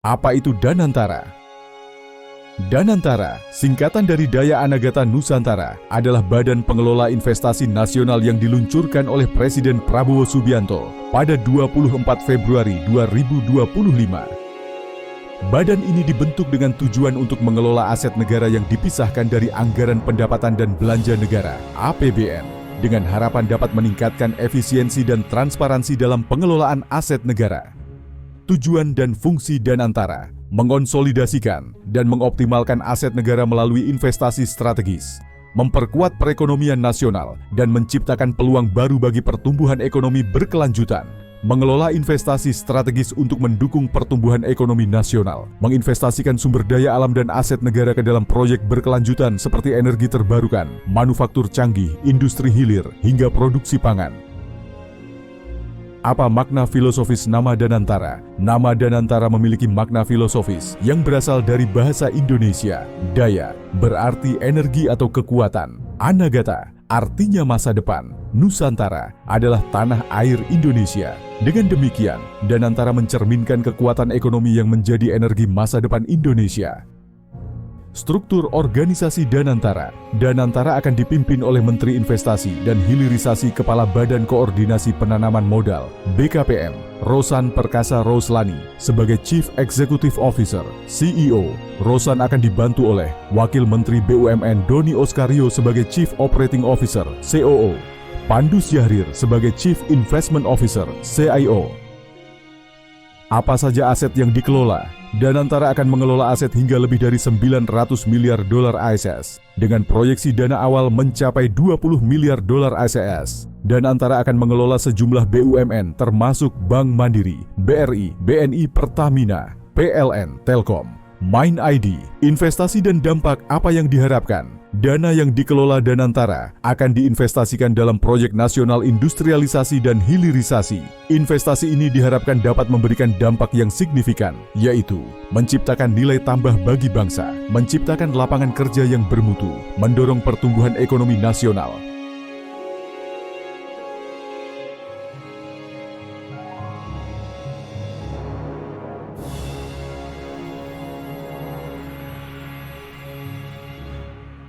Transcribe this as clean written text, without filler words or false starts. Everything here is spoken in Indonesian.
Apa itu Danantara? Danantara, singkatan dari Daya Anagata Nusantara, adalah badan pengelola investasi nasional yang diluncurkan oleh Presiden Prabowo Subianto pada 24 Februari 2025. Badan ini dibentuk dengan tujuan untuk mengelola aset negara yang dipisahkan dari anggaran pendapatan dan belanja negara (APBN), dengan harapan dapat meningkatkan efisiensi dan transparansi dalam pengelolaan aset negara. Tujuan dan fungsi Danantara mengonsolidasikan dan mengoptimalkan aset negara melalui investasi strategis, memperkuat perekonomian nasional, dan menciptakan peluang baru bagi pertumbuhan ekonomi berkelanjutan, mengelola investasi strategis untuk mendukung pertumbuhan ekonomi nasional, menginvestasikan sumber daya alam dan aset negara ke dalam proyek berkelanjutan seperti energi terbarukan, manufaktur canggih, industri hilir, hingga produksi pangan. Apa makna filosofis nama Danantara? Nama Danantara memiliki makna filosofis yang berasal dari bahasa Indonesia. Daya berarti energi atau kekuatan. Anagata artinya masa depan. Nusantara adalah tanah air Indonesia. Dengan demikian, Danantara mencerminkan kekuatan ekonomi yang menjadi energi masa depan Indonesia. Struktur organisasi Danantara. Danantara akan dipimpin oleh Menteri Investasi dan Hilirisasi Kepala Badan Koordinasi Penanaman Modal (BKPM), Rosan Perkasa Roslani sebagai Chief Executive Officer (CEO). Rosan akan dibantu oleh Wakil Menteri BUMN Doni Oskario sebagai Chief Operating Officer (COO), Pandus Yahrir sebagai Chief Investment Officer (CIO). Apa saja aset yang dikelola? Danantara akan mengelola aset hingga lebih dari 900 miliar dolar AS dengan proyeksi dana awal mencapai 20 miliar dolar AS. Danantara akan mengelola sejumlah BUMN termasuk Bank Mandiri, BRI, BNI Pertamina, PLN, Telkom, Mind ID. Investasi dan dampak apa yang diharapkan? Dana yang dikelola Danantara akan diinvestasikan dalam proyek nasional industrialisasi dan hilirisasi. Investasi ini diharapkan dapat memberikan dampak yang signifikan, yaitu menciptakan nilai tambah bagi bangsa, menciptakan lapangan kerja yang bermutu, mendorong pertumbuhan ekonomi nasional,